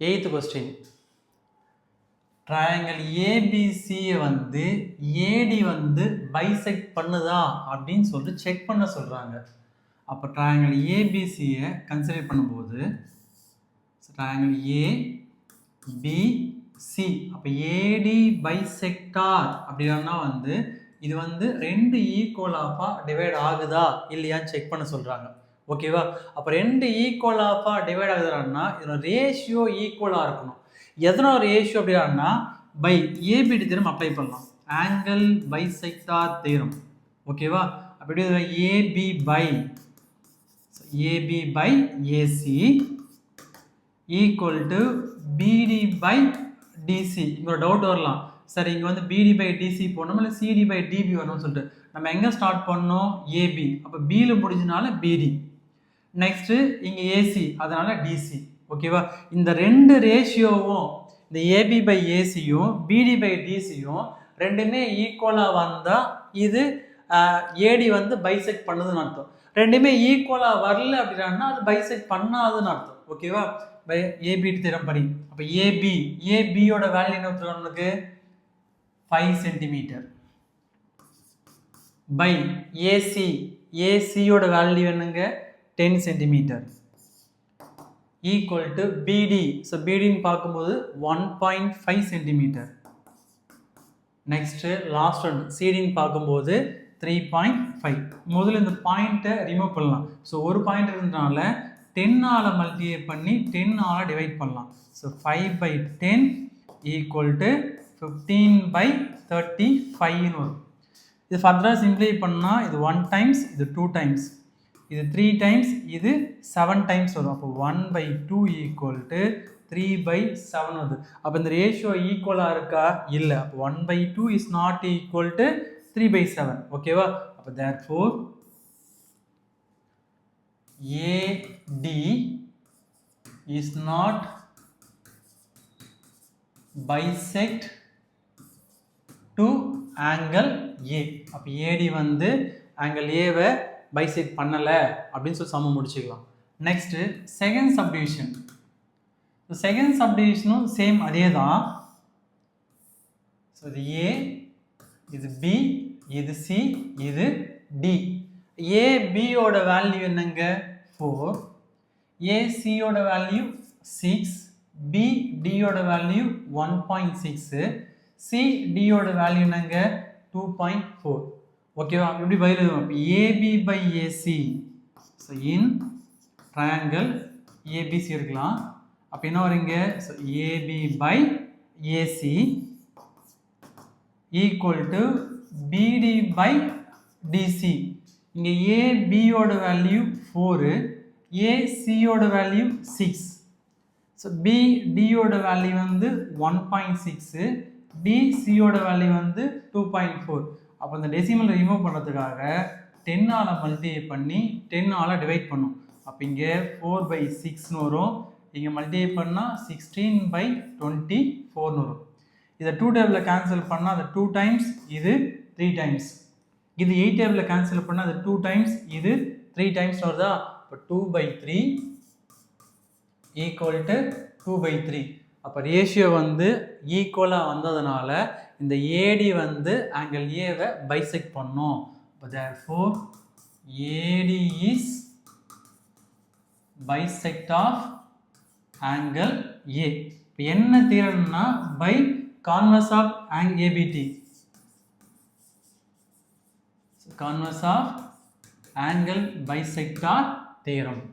8th question. Triangle ஏபிசியை வந்து ஏடி வந்து bisect பண்ணுதா அப்படின்னு சொல்லிட்டு செக் பண்ண சொல்கிறாங்க. அப்போ ட்ரையாங்கிள் ஏபிசியை கன்சிடர் பண்ணும்போது ட்ரையாங்கிள் ஏபிசி அப்போ ஏடி பைசெக்டார் அப்படின்னா வந்து இது வந்து ரெண்டு ஈக்குவலாக டிவைட் ஆகுதா இல்லையான்னு செக் பண்ண சொல்கிறாங்க. ஓகேவா? அப்போ ரெண்டு ஈக்குவலாக டிவைட் ஆகுதுன்னா இதோட ரேஷியோ ஈக்குவலாக இருக்கணும். எதனால் ரேஷியோ அப்படின்னா பை ஏபிடி தேரம் அப்ளை பண்ணலாம். Angle bisector theorem. ஓகேவா? அப்படி AB by AC equal to BD by DC. இங்கே ஒரு டவுட் வரலாம், சரி இங்கே வந்து பிடி பை டிசி போடணும் இல்லை சிடி பை டிபி வரணும்னு சொல்லிட்டு நம்ம எங்கே ஸ்டார்ட் பண்ணோம்? ஏபி. அப்போ பியில் முடிஞ்சனால பிடி. நெக்ஸ்ட்டு இங்கே ஏசி அதனால டிசி. ஓகேவா? இந்த ரெண்டு ரேஷியோவும் இந்த ஏபி பை ஏசியும் பிடி பை டிசியும் ரெண்டுமே ஈக்குவலாக வந்தால் இது ஏடி வந்து பைசெக்ட் பண்ணுதுன்னு அர்த்தம். ரெண்டுமே ஈக்குவலாக வரல அப்படின்னா அது பைசெக்ட் பண்ணாதுன்னு அர்த்தம். ஓகேவா? பை ஏபி தேரம் படி. அப்போ ஏபியோட வேல்யூ என்ன உங்களுக்கு 5 சென்டிமீட்டர் பை ஏசியோட வேல்யூ என்னங்க 10 சென்டிமீட்டர் ஈக்குவல் டு பிடி. ஸோ பிடின்னு பார்க்கும்போது 1.5 சென்டிமீட்டர். நெக்ஸ்ட்டு லாஸ்ட் ஒன் சிடின்னு பார்க்கும்போது 3.5. முதல்ல இந்த பாயிண்ட்டை ரிமூவ் பண்ணலாம். ஸோ ஒரு பாயிண்ட் இருந்ததுனால 10ஆல் மல்டிப்ளை பண்ணி 10ஆல் டிவைட் பண்ணலாம். ஸோ 5/10 ஈக்குவல் டு 15/35 வரும். இது ஃபர்தராக சிம்ப்ளிஃபை பண்ணால் இது 1 டைம்ஸ், இது 2 டைம்ஸ், இது 3 டைம்ஸ், இது 7 டைம்ஸ் வரும். அப்போ 1/2 ஈக்குவல் டு 3/7 வருது. அப்போ இந்த ரேஷியோ ஈக்குவலாக இருக்கா? இல்லை. அப்போ 1/2 இஸ் நாட் ஈக்குவல் டு 3/7. ஓகேவா? அப்போ therefore AD is not bisect to angle A. அப்போ AD வந்து angle Aவை பைசெக்ட் பண்ணலை அப்படின்னு சொல்லி சமம் முடிச்சுக்கலாம். Next second subdivision. செகண்ட் சப்டிவிஷனும் சேம் அதே தான். ஸோ இது ஏ, இது பி, இது சி, இது டி. ஏபியோட வேல்யூ என்னங்க 4, ஏசியோட வேல்யூ 6, பிடியோட வேல்யூ 1.6, சிடியோட வேல்யூ என்னங்க 2.4. ஓகேவா? எப்படி பை எழுதுவோம்? AB by AC. So in triangle ABC இருக்கலாம். அப்போ என்ன வருங்க? So AB by AC equal to BD by DC. இங்கே ஏபியோட வேல்யூ 4, ஏசியோட வேல்யூ 6. ஸோ பிடியோட வேல்யூ வந்து 1.6, டிசியோட வேல்யூ வந்து 2.4. அப்போ இந்த டெசிமல் ரிமூவ் பண்ணுறதுக்காக 10ஆல் மல்டிப்ளை பண்ணி 10ஆல் டிவைட் பண்ணும். அப்போ இங்கே 4/6ன்னு வரும். இங்கே மல்டிப்ளை பண்ணால் 16/24ன்னு வரும். இதை 2 டேபிளில் கேன்சல் பண்ணால் அது 2 டைம்ஸ், இது 3 டைம்ஸ். இது 8 டேபிளில் கேன்சல் பண்ணால் அது 2 டைம்ஸ், இது 3 டைம்ஸ் வருதா? இப்போ 2/3 ஈக்குவல் டு 2/3. அப்போ ரேஷியோ வந்து ஈக்குவலாக வந்ததுனால இந்த ஏடி வந்து ஆங்கிள் ஏவை பைசெக்ட் பண்ணும். அப்போ therefore AD is bisect of angle A. இப்போ என்ன தியரம்னா by converse of ABD, converse of angle bisector theorem.